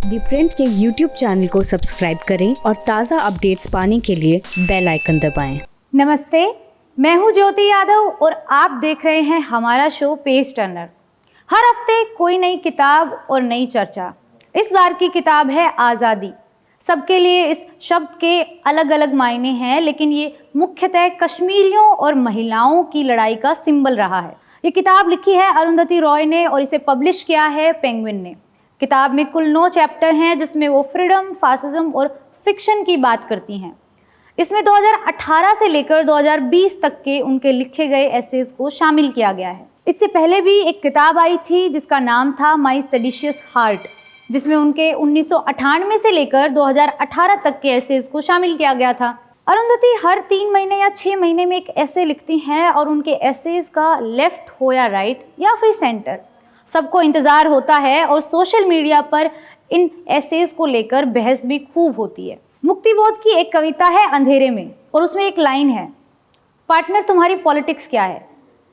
दी print के YouTube channel को subscribe करें और ताज़ा अपडेट्स पाने के लिए बेल आइकन दबाएं। नमस्ते, मैं हूं ज्योति यादव और आप देख रहे हैं हमारा शो पेज टर्नर। हर हफ्ते कोई नई किताब और नई चर्चा। इस बार की किताब है आज़ादी। सबके लिए इस शब्द के अलग अलग मायने हैं, लेकिन ये मुख्यतः कश्मीरियों और महिलाओं की लड़ाई का सिंबल रहा है। ये किताब लिखी है अरुंधति रॉय ने और इसे पब्लिश किया है पेंगुइन ने। किताब में कुल 9 चैप्टर हैं, जिसमें वो फ्रीडम, फासिज्म और फिक्शन की बात करती हैं। इसमें 2018 से लेकर 2020 तक के उनके लिखे गए एसेज को शामिल किया गया है। इससे पहले भी एक किताब आई थी जिसका नाम था माई सेडिशियस हार्ट, जिसमें उनके 1998 से लेकर 2018 तक के एसेज को शामिल किया गया था। अरुंधति हर 3 महीने या 6 महीने में एक ऐसे लिखती हैं और उनके एसेज का लेफ्ट हो या राइट या फिर सेंटर, सबको इंतज़ार होता है और सोशल मीडिया पर इन एसेज को लेकर बहस भी खूब होती है। मुक्तिबोध की एक कविता है अंधेरे में और उसमें एक लाइन है, पार्टनर तुम्हारी पॉलिटिक्स क्या है।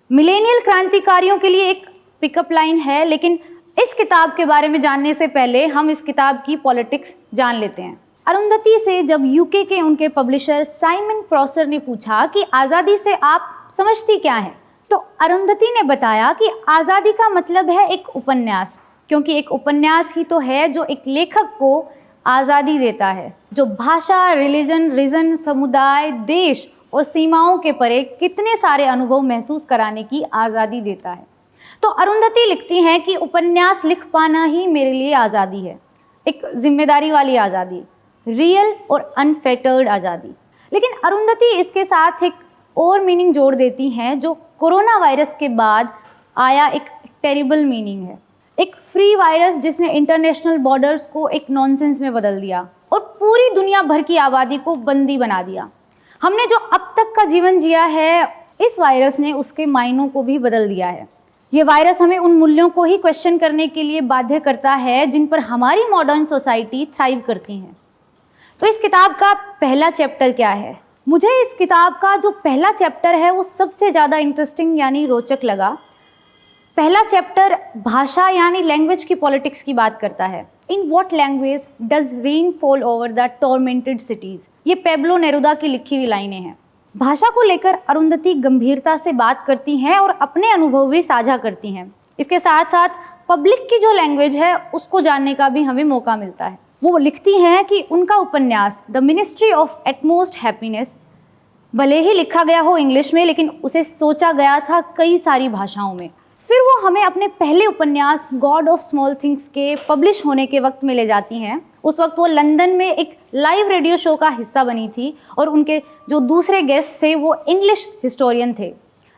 मिलेनियल क्रांतिकारियों के लिए एक पिकअप लाइन है, लेकिन इस किताब के बारे में जानने से पहले हम इस किताब की पॉलिटिक्स जान लेते हैं। अरुंधति से जब यूके के उनके पब्लिशर साइमन प्रॉसर ने पूछा कि आज़ादी से आप समझती क्या है, तो अरुंधति ने बताया कि आज़ादी का मतलब है एक उपन्यास, क्योंकि एक उपन्यास ही तो है जो एक लेखक को आज़ादी देता है, जो भाषा, रिलीजन, रीजन, समुदाय, देश और सीमाओं के परे कितने सारे अनुभव महसूस कराने की आज़ादी देता है। तो अरुंधति लिखती हैं कि उपन्यास लिख पाना ही मेरे लिए आज़ादी है, एक जिम्मेदारी वाली आज़ादी, रियल और अनफेटर्ड आज़ादी। लेकिन अरुंधति इसके साथ एक और मीनिंग जोड़ देती हैं जो कोरोना वायरस के बाद आया एक टेरिबल मीनिंग है। एक फ्री वायरस जिसने इंटरनेशनल बॉर्डर्स को एक नॉनसेंस में बदल दिया और पूरी दुनिया भर की आबादी को बंदी बना दिया। हमने जो अब तक का जीवन जिया है, इस वायरस ने उसके मायनों को भी बदल दिया है। ये वायरस हमें उन मूल्यों को ही क्वेश्चन करने के लिए बाध्य करता है जिन पर हमारी मॉडर्न सोसाइटी थ्राइव करती है। तो इस किताब का पहला चैप्टर क्या है? मुझे इस किताब का जो पहला चैप्टर है वो सबसे ज़्यादा इंटरेस्टिंग यानी रोचक लगा। पहला चैप्टर भाषा यानी लैंग्वेज की पॉलिटिक्स की बात करता है। In what language does rain fall over the tormented cities, ये पेब्लो नेरुदा की लिखी हुई लाइनें हैं। भाषा को लेकर अरुंधति गंभीरता से बात करती हैं और अपने अनुभव भी साझा करती हैं। इसके साथ साथ पब्लिक की जो लैंग्वेज है उसको जानने का भी हमें मौका मिलता है। वो लिखती हैं कि उनका उपन्यास the ministry of utmost happiness भले ही लिखा गया हो इंग्लिश में, लेकिन उसे सोचा गया था कई सारी भाषाओं में। फिर वो हमें अपने पहले उपन्यास गॉड ऑफ स्मॉल थिंग्स के पब्लिश होने के वक्त में ले जाती हैं। उस वक्त वो लंदन में एक लाइव रेडियो शो का हिस्सा बनी थी और उनके जो दूसरे गेस्ट थे वो इंग्लिश हिस्टोरियन थे।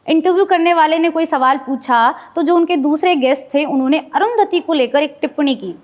इंटरव्यू करने वाले ने कोई सवाल पूछा तो जो उनके दूसरे गेस्ट थे उन्होंने अरुंधति को लेकर एक टिप्पणी की,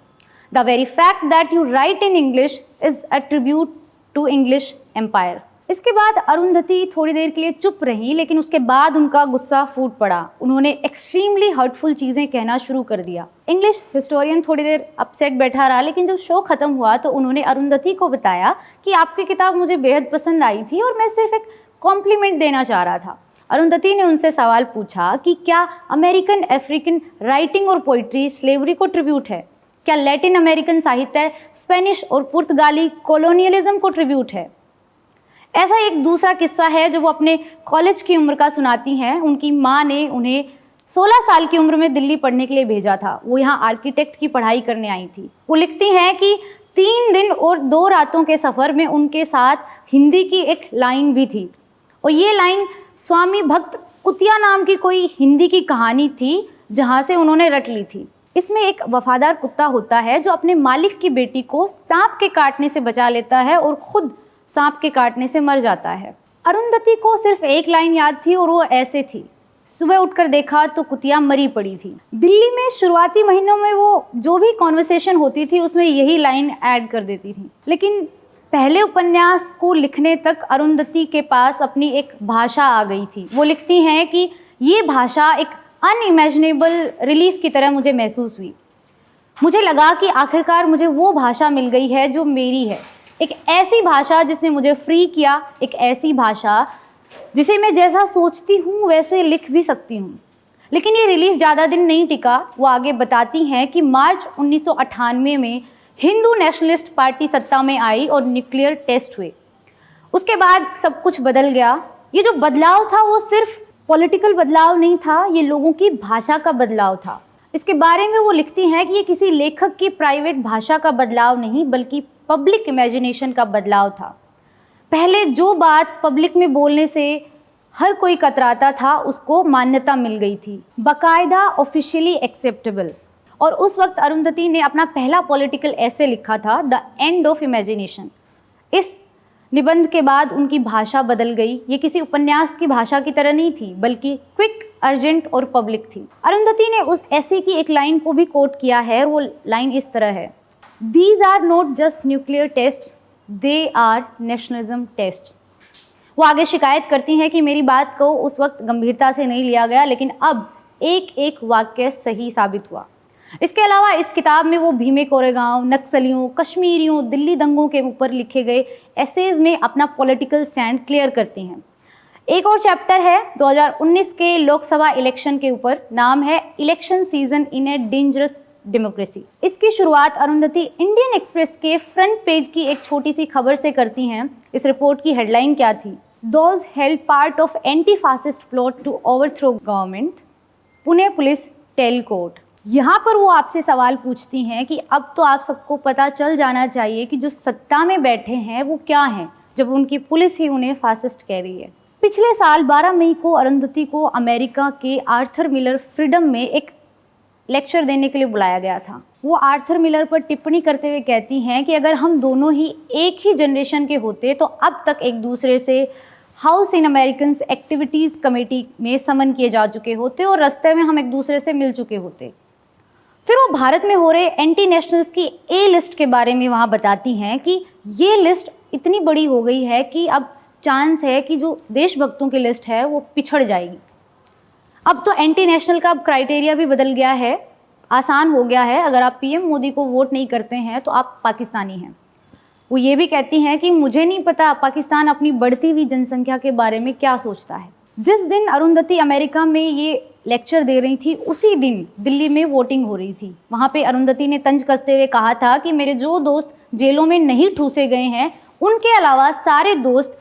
the very fact that you write in English is a tribute to English empire. इसके बाद अरुंधति थोड़ी देर के लिए चुप रही, लेकिन उसके बाद उनका गुस्सा फूट पड़ा। उन्होंने एक्सट्रीमली हर्टफुल चीज़ें कहना शुरू कर दिया। इंग्लिश हिस्टोरियन थोड़ी देर अपसेट बैठा रहा, लेकिन जब शो ख़त्म हुआ तो उन्होंने अरुंधति को बताया कि आपकी किताब मुझे बेहद पसंद आई थी और मैं सिर्फ एक कॉम्प्लीमेंट देना चाह रहा था। अरुंधति ने उनसे सवाल पूछा कि क्या अमेरिकन अफ्रीकन राइटिंग और पोइट्री स्लेवरी को ट्रिब्यूट है? क्या लैटिन अमेरिकन साहित्य स्पेनिश और पुर्तगाली कॉलोनियलिज्म को ट्रिब्यूट है? ऐसा एक दूसरा किस्सा है जो वो अपने कॉलेज की उम्र का सुनाती हैं। उनकी माँ ने उन्हें 16 साल की उम्र में दिल्ली पढ़ने के लिए भेजा था। वो यहाँ आर्किटेक्ट की पढ़ाई करने आई थी। वो लिखती हैं कि 3 दिन और 2 रातों के सफ़र में उनके साथ हिंदी की एक लाइन भी थी, और ये लाइन स्वामी भक्त कुतिया नाम की कोई हिंदी की कहानी थी जहाँ से उन्होंने रट ली थी। इसमें एक वफादार कुत्ता होता है जो अपने मालिक की बेटी को सांप के काटने से बचा लेता है और खुद सांप के काटने से मर जाता है। अरुंधति को सिर्फ एक लाइन याद थी और वो ऐसे थी, सुबह उठकर देखा तो कुतिया मरी पड़ी थी। दिल्ली में शुरुआती महीनों में वो जो भी कॉन्वर्सेशन होती थी उसमें यही लाइन ऐड कर देती थी। लेकिन पहले उपन्यास को लिखने तक अरुंधति के पास अपनी एक भाषा आ गई थी। वो लिखती हैं कि ये भाषा एक अनइमेजिनेबल रिलीफ की तरह मुझे महसूस हुई। मुझे लगा कि आखिरकार मुझे वो भाषा मिल गई है जो मेरी है, एक ऐसी भाषा जिसने मुझे फ्री किया, एक ऐसी भाषा जिसे मैं जैसा सोचती हूँ वैसे लिख भी सकती हूँ। लेकिन ये रिलीफ ज़्यादा दिन नहीं टिका। वो आगे बताती हैं कि मार्च 1998 में हिंदू नेशनलिस्ट पार्टी सत्ता में आई और न्यूक्लियर टेस्ट हुए। उसके बाद सब कुछ बदल गया। ये जो बदलाव था वो सिर्फ पॉलिटिकल बदलाव नहीं था, ये लोगों की भाषा का बदलाव था। इसके बारे में वो लिखती हैं कि ये किसी लेखक की प्राइवेट भाषा का बदलाव नहीं बल्कि पब्लिक इमेजिनेशन का बदलाव था। पहले जो बात पब्लिक में बोलने से हर कोई कतराता था उसको मान्यता मिल गई थी, बाकायदा ऑफिशियली एक्सेप्टेबल। और उस वक्त अरुंधति ने अपना पहला पॉलिटिकल ऐसे लिखा था, द एंड ऑफ इमेजिनेशन। इस निबंध के बाद उनकी भाषा बदल गई। ये किसी उपन्यास की भाषा की तरह नहीं थी बल्कि क्विक, अर्जेंट और पब्लिक थी। अरुंधति ने उस ऐसे की एक लाइन को भी कोट किया है और वो लाइन इस तरह है, these are not just nuclear test, they are nationalism test. वो आगे शिकायत करती हैं कि मेरी बात को उस वक्त गंभीरता से नहीं लिया गया, लेकिन अब एक एक वाक्य सही साबित हुआ। इसके अलावा इस किताब में वो भीमे कोरेगांव, नक्सलियों, कश्मीरियों, दिल्ली दंगों के ऊपर लिखे गए एसेज में अपना पॉलिटिकल स्टैंड क्लियर करती हैं। एक और चैप्टर है 2019 के लोकसभा इलेक्शन के ऊपर, नाम है election season in a dangerous democracy. इसकी शुरुआत अरुंधति इंडियन एक्सप्रेस के फ्रंट पेज की एक छोटी सी खबर से करती हैं। इस रिपोर्ट की हेडलाइन क्या थी, those held part of anti fascist plot to overthrow government, Pune police tell court. यहाँ पर वो आपसे सवाल पूछती हैं कि अब तो आप सबको पता चल जाना चाहिए कि जो सत्ता में बैठे हैं वो क्या हैं, जब उनकी पुलिस ही उन्हें फासिस्ट कह रही है। पिछले साल 12 मई को अरुंधति को अमेरिका के आर्थर मिलर फ्रीडम में एक लेक्चर देने के लिए बुलाया गया था। वो आर्थर मिलर पर टिप्पणी करते हुए कहती हैं कि अगर हम दोनों ही एक ही जनरेशन के होते तो अब तक एक दूसरे से house in American activities committee में समन किए जा चुके होते और रास्ते में हम एक दूसरे से मिल चुके होते। फिर वो भारत में हो रहे एंटी नेशनल्स की ए लिस्ट के बारे में वहाँ बताती हैं कि ये लिस्ट इतनी बड़ी हो गई है कि अब चांस है कि जो देशभक्तों की लिस्ट है वो पिछड़ जाएगी। अब तो एंटी नेशनल का क्राइटेरिया भी बदल गया है, आसान हो गया है। अगर आप पीएम मोदी को वोट नहीं करते हैं तो आप पाकिस्तानी हैं। वो ये भी कहती हैं कि मुझे नहीं पता पाकिस्तान अपनी बढ़ती हुई जनसंख्या के बारे में क्या सोचता है। जिस दिन अरुंधति अमेरिका में ये लेक्चर दे रही थी उसी दिन दिल्ली में वोटिंग हो रही थी। वहाँ पे अरुंधति ने तंज कसते हुए कहा था कि मेरे जो दोस्त जेलों में नहीं ठूसे गए हैं उनके अलावा सारे दोस्त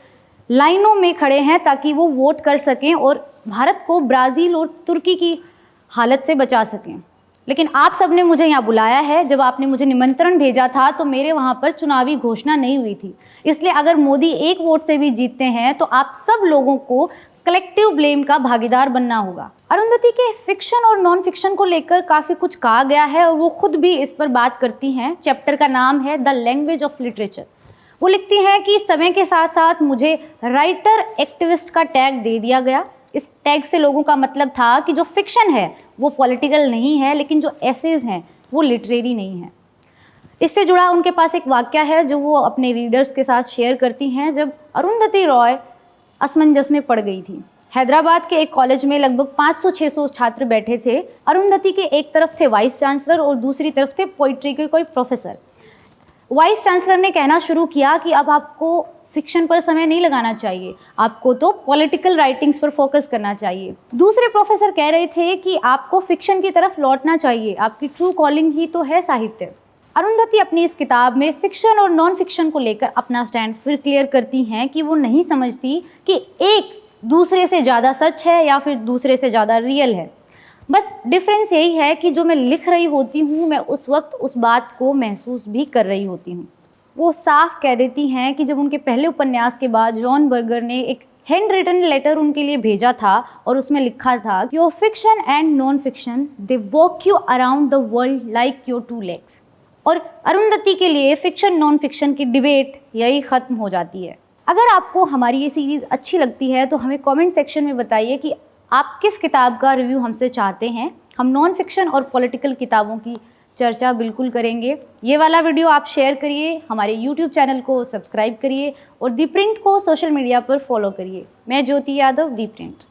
लाइनों में खड़े हैं ताकि वो वोट कर सकें और भारत को ब्राज़ील और तुर्की की हालत से बचा सकें। लेकिन आप सब ने मुझे यहाँ बुलाया है, जब आपने मुझे निमंत्रण भेजा था तो मेरे वहाँ पर चुनावी घोषणा नहीं हुई थी। इसलिए अगर मोदी एक वोट से भी जीतते हैं तो आप सब लोगों को कलेक्टिव ब्लेम का भागीदार बनना होगा। अरुंधति के फिक्शन और नॉन फिक्शन को लेकर काफ़ी कुछ कहा गया है और वो खुद भी इस पर बात करती हैं। चैप्टर का नाम है द लैंग्वेज ऑफ लिटरेचर। वो लिखती हैं कि समय के साथ साथ मुझे राइटर एक्टिविस्ट का टैग दे दिया गया। इस टैग से लोगों का मतलब था कि जो फिक्शन है वो पॉलिटिकल नहीं है, लेकिन जो एसेज हैं वो लिटरेरी नहीं है। इससे जुड़ा उनके पास एक वाक्य है जो वो अपने रीडर्स के साथ शेयर करती हैं। जब अरुंधति रॉय असमंजस में पड़ गई थी, हैदराबाद के एक कॉलेज में लगभग 500-600 छात्र बैठे थे। अरुंधति के एक तरफ थे वाइस चांसलर और दूसरी तरफ थे पोइट्री के कोई प्रोफेसर। वाइस चांसलर ने कहना शुरू किया कि अब आपको फिक्शन पर समय नहीं लगाना चाहिए, आपको तो पॉलिटिकल राइटिंग्स पर फोकस करना चाहिए। दूसरे प्रोफेसर कह रहे थे कि आपको फिक्शन की तरफ लौटना चाहिए, आपकी ट्रू कॉलिंग ही तो है साहित्य। अरुंधति अपनी इस किताब में फिक्शन और नॉन फिक्शन को लेकर अपना स्टैंड फिर क्लियर करती हैं कि वो नहीं समझती कि एक दूसरे से ज़्यादा सच है या फिर दूसरे से ज़्यादा रियल है। बस डिफरेंस यही है कि जो मैं लिख रही होती हूँ मैं उस वक्त उस बात को महसूस भी कर रही होती हूँ। वो साफ कह देती हैं कि जब उनके पहले उपन्यास के बाद जॉन बर्गर ने एक हैंड रिटन लेटर उनके लिए भेजा था और उसमें लिखा था कि your fiction and non fiction they walk you around the world like your two legs. और अरुंधति के लिए फिक्शन नॉन फिक्शन की डिबेट यही ख़त्म हो जाती है। अगर आपको हमारी ये सीरीज़ अच्छी लगती है तो हमें कमेंट सेक्शन में बताइए कि आप किस किताब का रिव्यू हमसे चाहते हैं। हम नॉन फिक्शन और पॉलिटिकल किताबों की चर्चा बिल्कुल करेंगे। ये वाला वीडियो आप शेयर करिए, हमारे YouTube चैनल को सब्सक्राइब करिए और दी प्रिंट को सोशल मीडिया पर फॉलो करिए। मैं ज्योति यादव, दी प्रिंट।